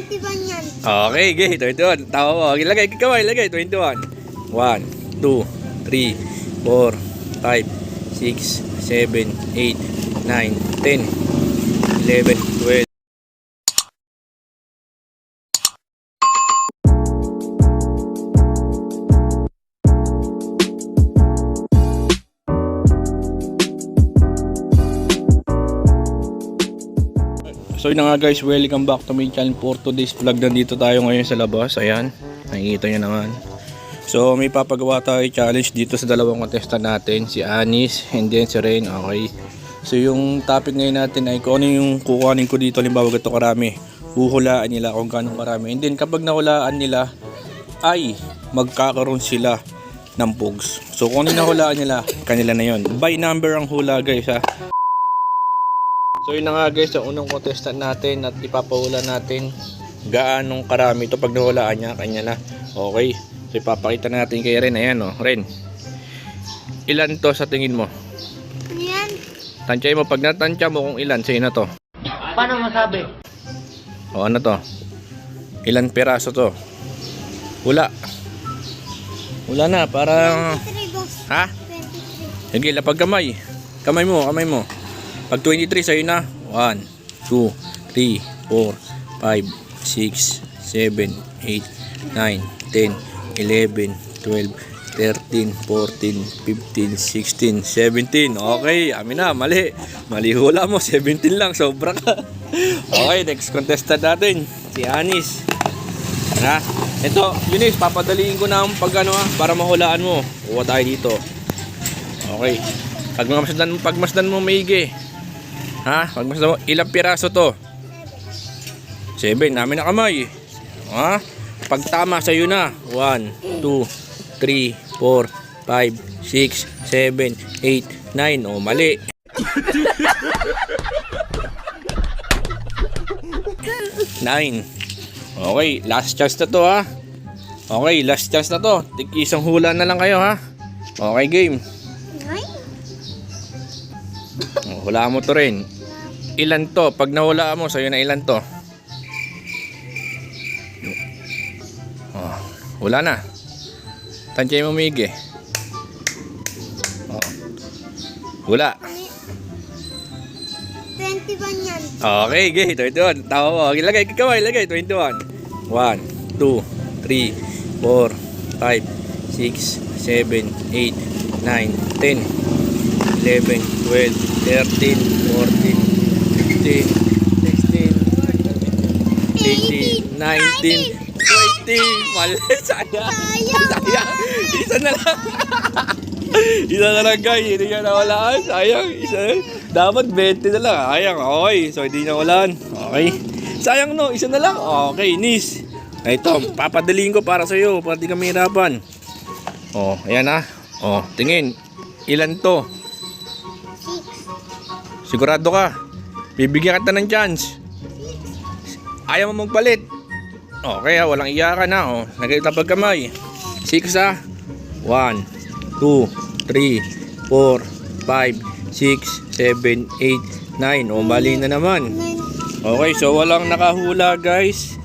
21 yan. Okay, okay. 21. Tawa mo. Ilagay, kamay, ilagay. 21. 1, 2, 3, 4, 5, 6, 7, 8, 9, 10, 11, 12. So yun na nga guys, welcome back to my channel for today's vlog. Nandito tayo ngayon sa labas. Ayan, nakikita nyo naman. So may papagawa tayo challenge dito sa dalawang contestant natin, si Anis and then si Rain. Okay, so yung topic ngayon natin ay kung ano yung kukuhanin ko dito. Halimbawa ganito karami, huhulaan nila kung gano'ng karami. And then kapag nahulaan nila ay magkakaroon sila ng pugs. So kung ano yung nahulaan nila, kanila na yun. By number ang hula guys ha. So yun na nga guys, ang unang contestant natin at ipapahula natin gaanong karami ito. Pag nahulaan niya, kanya na. Okay, so ipapakita natin kay Ren. Ayan o, Ren, ilan to sa tingin mo? Yan. Tansyahin mo, pag natansya mo kung ilan, sa'yo na to. Paano masabi? O ano to? Ilan peraso to? Hula. Hula na, parang... 23 boss. Ha? 23. Sige, lapag kamay. Kamay mo, kamay mo. Pag 23 sa'yo na. 1, 2, 3, 4, 5, 6, 7, 8, 9, 10, 11, 12, 13, 14, 15, 16, 17. Okay, amin na, mali. Mali hula mo, 17 lang, sobra ka. Okay, next contestant natin, si Anis. Ha? Ito, Yunis, papadaliin ko na ang para mahulaan mo. Kuha tayo dito. Okay. Pagmasdan mo maigi. Ha? Pagmasdan mo, ilang piraso to? 7, namin na kamay. Ha? Pag tama sa'yo na. 1, 2, 3, 4, 5, 6, 7, 8, 9. O, mali. Nine. Okay, last chance na to ha. Okay, last chance na to. Isang hula na lang kayo ha. Okay, game. Hulaan mo to rin. Ilan to? Pag nahulaan mo, sa'yo na ilan to? Oh, hula na. Tansyahin mo maigi. Oh. Hula. 21 yan. Okay, okay. 21. Tawa mo. Ilagay, kamay, ilagay. 21. 1, 2, 3, 4, 5, 6, 7, 8, 9, 10, 11, 12, 13, 14, 15, 16, 18, 19, 20. Mali, sayang. Sayang. Isa na lang. Isa na lang guys. Hindi ka nawalaan. Sayang. Isa na. Dapat 20 na lang. Sayang. Okay. So hindi nawalaan. Okay. Sayang no. Isa na lang. Okay. Nis. Ito. Papadaliin ko para sa'yo. Para di ka mahirapan. Oh. Ayan ha. Oh. Tingin. Ilan to? 6. Sigurado ka? Bibigyan kita ng chance. Ayaw mo magpalit. Okay ha, walang iyakan ha. Oh, nagtapag kamay. 6 ha. 1, 2, 3, 4, 5, 6, 7, 8, 9. O, mali na naman. Okay, so walang nakahula guys.